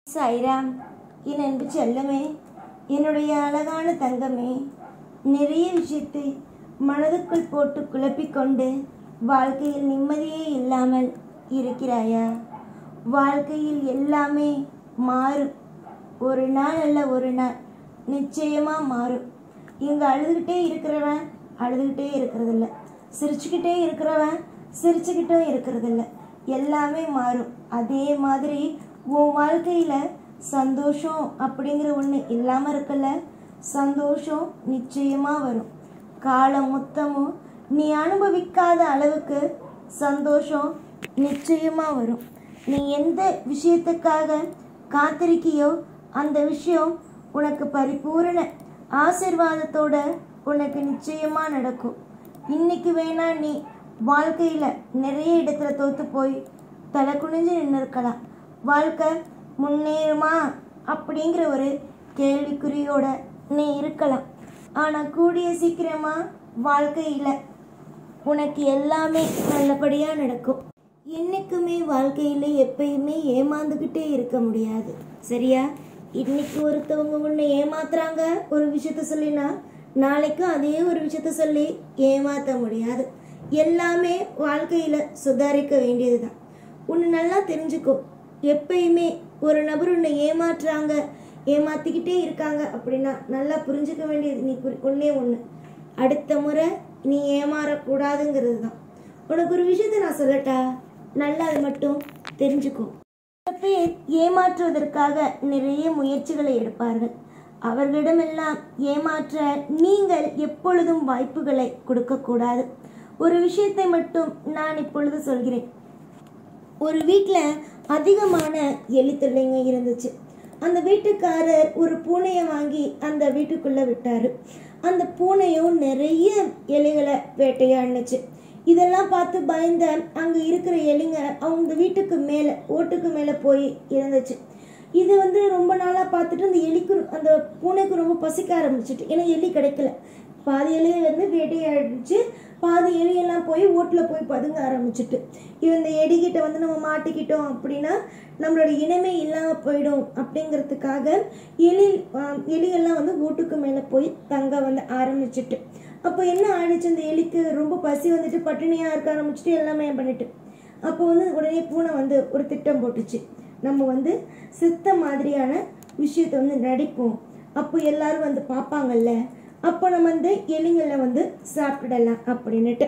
சாய்ராம், என் அன்பு செல்லமே, என்னுடைய அழகான தங்கமே, நிறைய விஷயத்தை மனதுக்குள் போட்டு குழப்பிக்கொண்டு வாழ்க்கையில் நிம்மதியே இல்லாமல் இருக்கிறாயா? வாழ்க்கையில் எல்லாமே மாறும். ஒரு நாள் அல்ல ஒரு நாள் நிச்சயமாக மாறும். இங்கே அழுதுகிட்டே இருக்கிறவன் அழுதுகிட்டே இருக்கிறதில்ல, சிரிச்சுக்கிட்டே இருக்கிறவன் சிரிச்சுக்கிட்டும் இருக்கிறதில்ல. எல்லாமே மாறும். அதே மாதிரி உன் வாழ்க்கையில் சந்தோஷம் அப்படிங்கிற ஒன்று இல்லாமல் இருக்கல. சந்தோஷம் நிச்சயமாக வரும். காலம் மொத்தமும் நீ அனுபவிக்காத அளவுக்கு சந்தோஷம் நிச்சயமாக வரும். நீ எந்த விஷயத்துக்காக காத்திருக்கியோ அந்த விஷயம் உனக்கு பரிபூரண ஆசீர்வாதத்தோட உனக்கு நிச்சயமாக நடக்கும். இன்னைக்கு வேணா நீ வாழ்க்கையில் நிறைய இடத்துல தோற்று போய் தலை குனிஞ்சு நின்று இருக்கலாம். வாழ்க்கை முன்னேறுமா அப்படிங்கிற ஒரு கேள்விக்குறியோட நீ இருக்கலாம். ஆனால் கூடிய சீக்கிரமாக வாழ்க்கையில் உனக்கு எல்லாமே நல்லபடியாக நடக்கும். என்றைக்குமே வாழ்க்கையில் எப்பயுமே ஏமாந்துக்கிட்டே இருக்க முடியாது, சரியா? இன்னைக்கு ஒருத்தவங்க உன்னை ஏமாத்துறாங்க ஒரு விஷயத்த சொல்லினா, நாளைக்கும் அதே ஒரு விஷயத்த சொல்லி ஏமாற்ற முடியாது. எல்லாமே வாழ்க்கையில் சுதாரிக்க வேண்டியது தான். உன்னை நல்லா தெரிஞ்சுக்கோ. எப்பயுமே ஒரு நபர் உன்னை ஏமாற்றுறாங்க, ஏமாற்றிக்கிட்டே இருக்காங்க அப்படின்னா நல்லா புரிஞ்சுக்க வேண்டியது நீ ஒன்றே ஒன்று, அடுத்த முறை நீ ஏமாறக்கூடாதுங்கிறது தான். உனக்கு ஒரு விஷயத்த நான் சொல்லட்டா, நல்லா அதை மட்டும் தெரிஞ்சுக்கோ. சில பேர் ஏமாற்றுவதற்காக நிறைய முயற்சிகளை எடுப்பார்கள். அவர்களிடமெல்லாம் ஏமாற்ற நீங்கள் எப்பொழுதும் வாய்ப்புகளை கொடுக்கக்கூடாது. ஒரு விஷயத்தை மட்டும் நான் இப்பொழுது சொல்கிறேன். ஒரு வீட்டில் அதிகமான எலி தொல்லைங்க இருந்துச்சு. அந்த வீட்டுக்காரர் ஒரு பூனையை வாங்கி அந்த வீட்டுக்குள்ளே விட்டார். அந்த பூனையும் நிறைய எலிகளை வேட்டையாடுனுச்சு. இதெல்லாம் பார்த்து பயந்த அங்கே இருக்கிற எலிங்க அவங்க வீட்டுக்கு மேலே ஓட்டுக்கு மேலே போய் இருந்துச்சு. இது ரொம்ப நாளாக பார்த்துட்டு அந்த பூனைக்கு ரொம்ப பசிக்க ஆரம்பிச்சிட்டு, ஏன்னா எலி கிடைக்கல. பாதி எலியை வேட்டையாடிச்சு, பாதி எலியெல்லாம் போய் ஓட்டில் போய் பதுங்க ஆரம்பிச்சுட்டு, இந்த எலிகிட்ட நம்ம மாட்டிக்கிட்டோம் அப்படின்னா நம்மளோட இனமே இல்லாமல் போயிடும் அப்படிங்கிறதுக்காக எலிகள்லாம் ஓட்டுக்கு மேலே போய் தங்க ஆரம்பிச்சுட்டு, அப்போ என்ன ஆயிடுச்சு, அந்த எலிக்கு ரொம்ப பசி பட்டினியாக இருக்க ஆரம்பிச்சுட்டு எல்லாமே பண்ணிட்டு, அப்போ உடனே பூனை ஒரு திட்டம் போட்டுச்சு. நம்ம சித்த மாதிரியான விஷயத்தை நடிப்போம், அப்போ எல்லாரும் பார்ப்பாங்கல்ல, அப்போ நம்ம எலிங்களை சாப்பிடலாம் அப்படின்னுட்டு.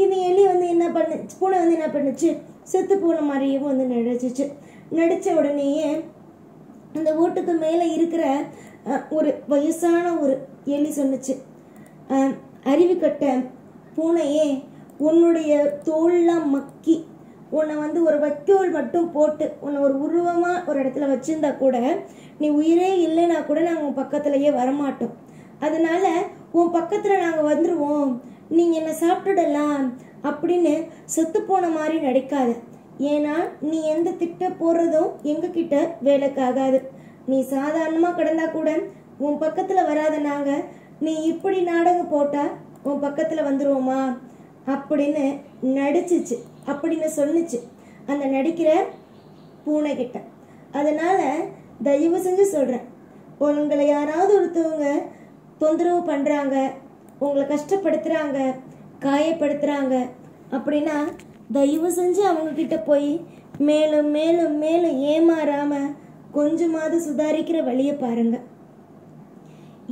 இது எலி என்ன பண்ணு, பூனை என்ன பண்ணுச்சு, செத்து பூனை மாதிரியும் நடிச்சிச்சு. நடித்த உடனேயே அந்த ஓட்டுக்கு மேலே இருக்கிற ஒரு வயசான ஒரு எலி சொன்னுச்சு, அறிவுக்கட்ட பூனையே, உன்னுடைய தோல்லாம் மக்கி உன்னை ஒரு வைக்கோல் மட்டும் போட்டு உன்னை ஒரு உருவமாக ஒரு இடத்துல வச்சுருந்தா கூட நீ உயிரே இல்லைன்னா கூட நாங்கள் உன் பக்கத்துலேயே வரமாட்டோம். அதனால உன் பக்கத்தில் நாங்கள் வந்துடுவோம், நீங்கள் என்னை சாப்பிட்டுடலாம் அப்படின்னு செத்து போன மாதிரி நடிக்காத. ஏன்னா நீ எந்த திட்டம் போடுறதும் எங்ககிட்ட வேலைக்காகாது. நீ சாதாரணமாக கிடந்தா கூட உன் பக்கத்தில் வராத நாங்கள், நீ இப்படி நாடகம் போட்டால் உன் பக்கத்தில் வந்துடுவோமா அப்படின்னு நடிச்சிச்சு அப்படின்னு சொன்னிச்சு அந்த நடிக்கிற பூனைக்கிட்ட. அதனால் தயவு செஞ்சு சொல்கிறேன், உங்களை யாராவது ஒருத்தவங்க தொந்தரவு பண்ணுறாங்க, உங்களை கஷ்டப்படுத்துகிறாங்க, காயப்படுத்துகிறாங்க அப்படின்னா தயவு செஞ்சு அவங்கக்கிட்ட போய் மேலும் மேலும் மேலும் ஏமாறாமல் கொஞ்சமாவது சுதாரிக்கிற வழியை பாருங்கள்.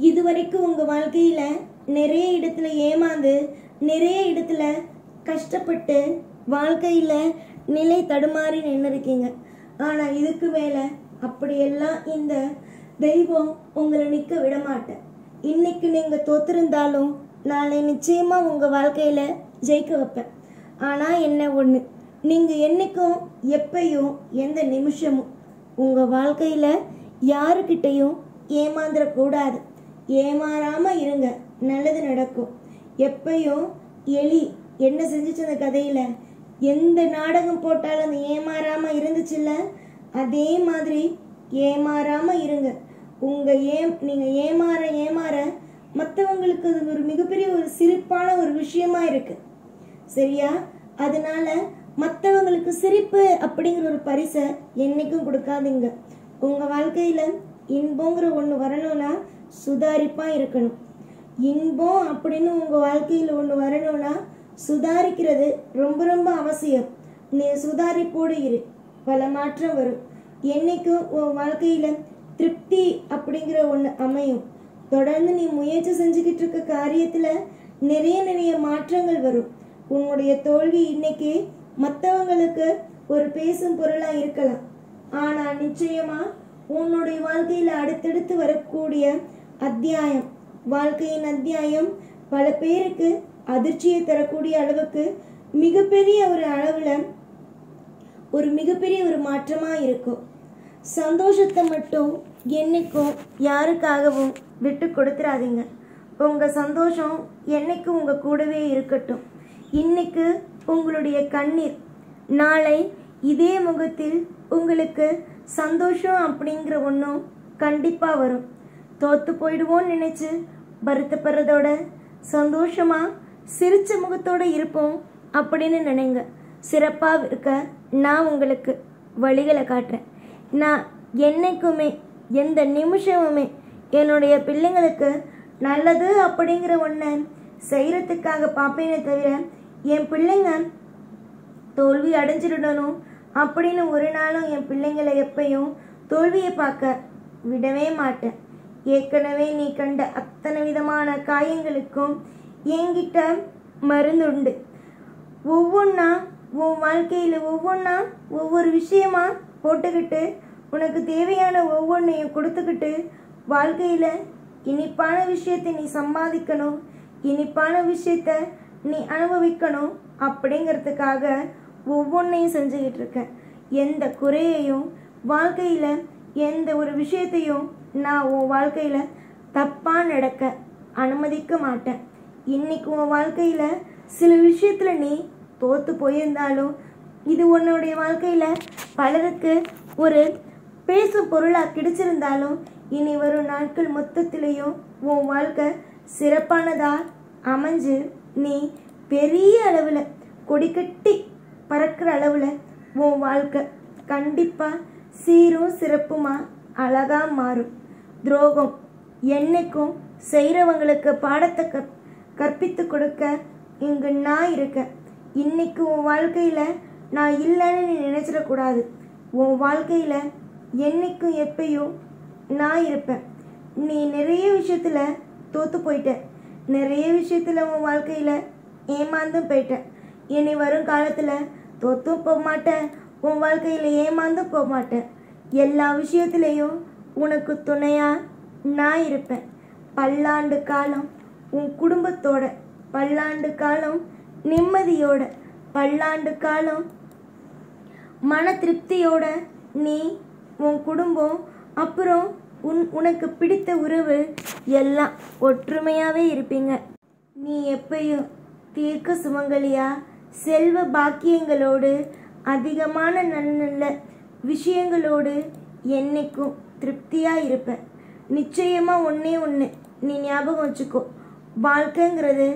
இதுவரைக்கும் உங்கள் வாழ்க்கையில் நிறைய இடத்துல ஏமாந்து நிறைய இடத்துல கஷ்டப்பட்டு வாழ்க்கையில் நிலை தடுமாறி நின்று இருக்கீங்க. ஆனால் இதுக்கு மேலே அப்படியெல்லாம் இந்த தெய்வம் உங்களை நிற்க விட மாட்டேன். இன்னைக்கு நீங்கள் தோற்றிருந்தாலும் நாளை நிச்சயமாக உங்கள் வாழ்க்கையில் ஜெயிக்க வைப்பேன். ஆனால் என்ன ஒன்று, நீங்கள் என்றைக்கும் எப்பையும் எந்த நிமிஷமும் உங்கள் வாழ்க்கையில் யாருக்கிட்டையும் ஏமாந்துடக்கூடாது. ஏமாறாமல் இருங்க, நல்லது நடக்கும். எப்பையும் எலி என்ன செஞ்சிச்சு அந்த கதையில், எந்த நாடகம் போட்டாலும் அந்த ஏமாறாமல் இருந்துச்சுல்ல, அதே மாதிரி ஏமாறாமல் இருங்க. நீங்கள் ஏமாற மற்றவங்களுக்கு அது ஒரு மிகப்பெரிய ஒரு சிரிப்பான ஒரு விஷயமா இருக்கு, சரியா? அதனால மற்றவங்களுக்கு சிரிப்பு அப்படிங்கிற ஒரு பரிசை என்னைக்கும் கொடுக்காதீங்க. உங்கள் வாழ்க்கையில் இன்பங்கிற ஒன்று வரணும்னா சுதாரிப்பாக இருக்கணும். இன்பம் அப்படின்னு உங்கள் வாழ்க்கையில் ஒன்று வரணும்னா சுதாரிக்கிறது ரொம்ப ரொம்ப அவசியம். நீ சுதாரிப்போடு இரு, பல மாற்றம் வரும். என்னைக்கும் உன் வாழ்க்கையில் திருப்தி அப்படிங்கிற ஒன்று அமையும். தொடர்ந்து நீ முயற்சி செஞ்சுக்கிட்டு இருக்க காரியத்தில் நிறைய மாற்றங்கள் வரும். உன்னுடைய தோல்வி இன்னைக்கு மற்றவங்களுக்கு ஒரு பேசும் பொருளாக இருக்கலாம். ஆனால் நிச்சயமா உன்னுடைய வாழ்க்கையில் அடுத்தடுத்து வரக்கூடிய அத்தியாயம், வாழ்க்கையின் அத்தியாயம் பல பேருக்கு அதிர்ச்சியை தரக்கூடிய அளவுக்கு மிகப்பெரிய ஒரு மாற்றமாக இருக்கும். சந்தோஷத்தை மட்டும் என்னைக்கும் யாருக்காகவும் விட்டு கொடுத்துடாதீங்க. உங்கள் சந்தோஷம் என்னைக்கும் உங்கள் கூடவே இருக்கட்டும். இன்னைக்கு உங்களுடைய கண்ணீர் நாளை இதே முகத்தில் உங்களுக்கு சந்தோஷம் அப்படிங்கிற ஒன்றும் கண்டிப்பாக வரும். தோற்று போயிடுவோன்னு நினச்சி வருத்தப்படுறதோட சந்தோஷமாக சிரிச்ச முகத்தோடு இருப்போம் அப்படின்னு நினைங்க. சிறப்பாக இருக்க நான் உங்களுக்கு வழிகளை காட்டுறேன். நான் என்னைக்குமே எந்த நிமிஷமுமே என்னுடைய பிள்ளைங்களுக்கு நல்லது அப்படிங்கிற ஒன்றை செய்கிறதுக்காக பார்ப்பேனே தவிர என் பிள்ளைங்க தோல்வி அடைஞ்சிடணும் அப்படின்னு ஒரு நாளும் என் பிள்ளைங்களை எப்பையும் தோல்வியை பார்க்க விடவே மாட்டேன். ஏற்கனவே நீ கண்ட அத்தனை விதமான காயங்களுக்கும் என்கிட்ட மருந்துண்டு. ஒவ்வொன்றா உன் வாழ்க்கையில் ஒவ்வொரு விஷயமா போட்டுக்கிட்டு உனக்கு தேவையான ஒவ்வொன்றையும் கொடுத்துக்கிட்டு வாழ்க்கையில் இனிப்பான விஷயத்தை நீ சம்பாதிக்கணும், இனிப்பான விஷயத்த நீ அனுபவிக்கணும் அப்படிங்கிறதுக்காக ஒவ்வொன்றையும் செஞ்சுக்கிட்டு இருக்கேன். எந்த குறையையும் வாழ்க்கையில் எந்த ஒரு விஷயத்தையும் நான் உன் வாழ்க்கையில் தப்பாக நடக்க அனுமதிக்க மாட்டேன். இன்னைக்கு உன் வாழ்க்கையில் சில விஷயத்தில் நீ தோற்று போயிருந்தாலும் இது உன்னுடைய வாழ்க்கையில் பலருக்கு ஒரு பேசும் பொருளாக கிடைச்சிருந்தாலும் இனி வரும் நாட்கள் மொத்தத்திலையும் உன் வாழ்க்கை சிறப்பானதாக அமைஞ்சு நீ பெரிய அளவில் கொடிக்கட்டி பறக்கிற அளவில் உன் வாழ்க்கை கண்டிப்பாக சீரும் சிறப்புமாக அழகாக மாறும். துரோகம் என்னைக்கும் செய்கிறவங்களுக்கு பாடத்தை கற்பித்து கொடுக்க இங்கு நான் இருக்கேன். இன்னைக்கு உன் வாழ்க்கையில் நான் இல்லைன்னு நீ நினச்சிடக்கூடாது. உன் வாழ்க்கையில் என்னைக்கும் எப்பயும் நான் இருப்பேன். நீ நிறைய விஷயத்தில் தோற்று போயிட்ட, நிறைய விஷயத்தில் உன் வாழ்க்கையில் ஏமாந்தும் போயிட்ட. இனி வரும் காலத்தில் தோற்றும் போக மாட்டேன், உன் வாழ்க்கையில் ஏமாந்தும் போக மாட்டேன். எல்லா விஷயத்துலேயும் உனக்கு துணையாக நான் இருப்பேன். பல்லாண்டு காலம் உன் குடும்பத்தோட, பல்லாண்டு காலம் நிம்மதியோட, பல்லாண்டு காலம் மன திருப்தியோட நீ உன் குடும்பம் அப்புறம் உனக்கு பிடித்த உறவு எல்லாம் ஒற்றுமையாகவே இருப்பீங்க. நீ எப்பயும் தீர்க்க சுமங்கலியா செல்வ பாக்கியங்களோடு அதிகமான நல்ல விஷயங்களோடு என்னைக்கும் திருப்தியாக இருப்ப. நிச்சயமாக ஒன்று நீ ஞாபகம் வச்சுக்கோ. வாழ்க்கைங்கிறது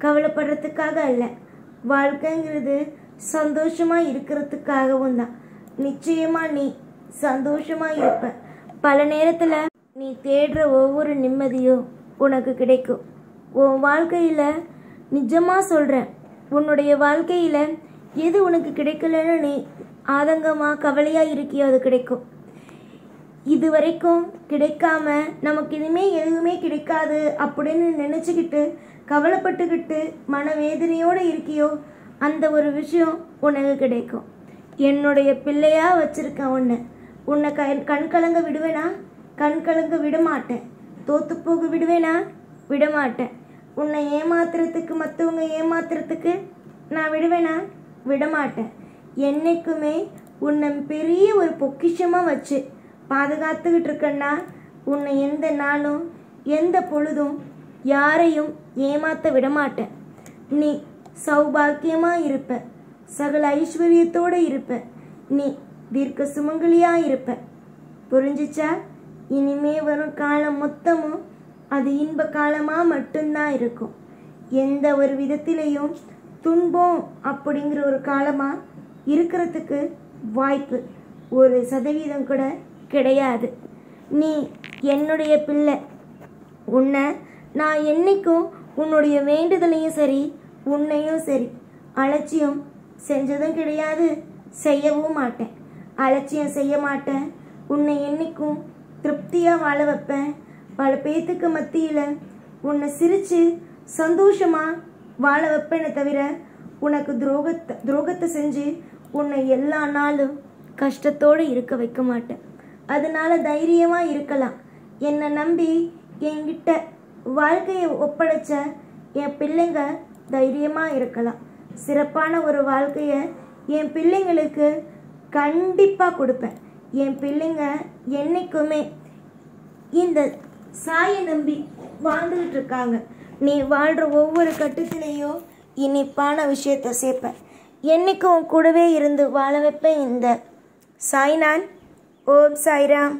கவலைப்படுறதுக்காக அல்ல, வாழ்க்கைங்கிறது சந்தோஷமாக இருக்கிறதுக்காகவும் தான். நிச்சயமாக நீ சந்தோஷமாக இருப்ப. பல நேரத்தில் நீ தேடுற ஒவ்வொரு நிம்மதியும் உனக்கு கிடைக்கும். உன் வாழ்க்கையில் நிஜமாக சொல்கிறேன், உன்னுடைய வாழ்க்கையில் எது உனக்கு கிடைக்கலன்னு நீ ஆதங்கமாக கவலையாக இருக்கியோ அது கிடைக்கும். இது வரைக்கும் கிடைக்காம நமக்கு இனிமேல் எதுவுமே கிடைக்காது அப்படின்னு நினச்சிக்கிட்டு கவலைப்பட்டுக்கிட்டு மனவேதனையோடு இருக்கியோ அந்த ஒரு விஷயம் உனக்கு கிடைக்கும். என்னுடைய பிள்ளையாக வச்சுருக்கேன் உன்னை கண் கலங்க விடுவேனா? கண் கலங்க விட மாட்டேன். தோற்று போக விடுவேனா? விட மாட்டேன். உன்னை ஏமாத்துறதுக்கு, மற்றவங்க ஏமாத்துறதுக்கு நான் விடுவேனா? விட மாட்டேன். என்னைக்குமே உன்னை பெரிய ஒரு பொக்கிஷமாக வச்சு பாதுகாத்துக்கிட்டு இருக்கேன்னா உன்னை எந்த நாளும் எந்த பொழுதும் யாரையும் ஏமாற்ற விட மாட்டேன். நீ சௌபாக்கியமாக இருப்ப, சகல ஐஸ்வர்யத்தோடு இருப்ப, நீ தீர்க்க சுமங்கலியாக இருப்ப. புரிஞ்சிச்சா? இனிமே வரும் காலம் மொத்தமும் அது இன்ப காலமாக மட்டும்தான் இருக்கும். எந்த ஒரு விதத்திலையும் துன்பம் அப்படிங்கிற ஒரு காலமாக இருக்கிறதுக்கு வாய்ப்பு 1% கூட கிடையாது. நீ என்னுடைய பிள்ளை. உன்னை நான் என்னைக்கும் உன்னுடைய வேண்டுதலையும் சரி உன்னையும் சரி அலட்சியம் செஞ்சதும் கிடையாது, செய்யவும் மாட்டேன். அலட்சியம் செய்ய மாட்டேன். உன்னை என்னைக்கும் திருப்தியாக வாழ வைப்பேன். பல பேத்துக்கு மத்தியில் உன்னை சிரித்து சந்தோஷமாக வாழ வைப்பேனே தவிர உனக்கு துரோகத்தை செஞ்சு உன்னை எல்லா நாளும் கஷ்டத்தோடு இருக்க வைக்க மாட்டேன். அதனால தைரியமாக இருக்கலாம். என்னை நம்பி என்கிட்ட வாழ்க்கையை ஒப்படைச்ச என் பிள்ளைங்க தைரியமாக இருக்கலாம். சிறப்பான ஒரு வாழ்க்கையை என் பிள்ளைங்களுக்கு கண்டிப்பாக கொடுப்பேன். என் பிள்ளைங்க என்றைக்குமே இந்த சாயை நம்பி வாழ்ந்துக்கிட்டு இருக்காங்க. நீ வாழ்கிற ஒவ்வொரு கட்டத்திலையும் இனிப்பான விஷயத்தை சேர்ப்பேன். என்றைக்கும் கூடவே இருந்து வாழ வைப்பேன் இந்த சாய்நான். ஓம் சாய்ராம்.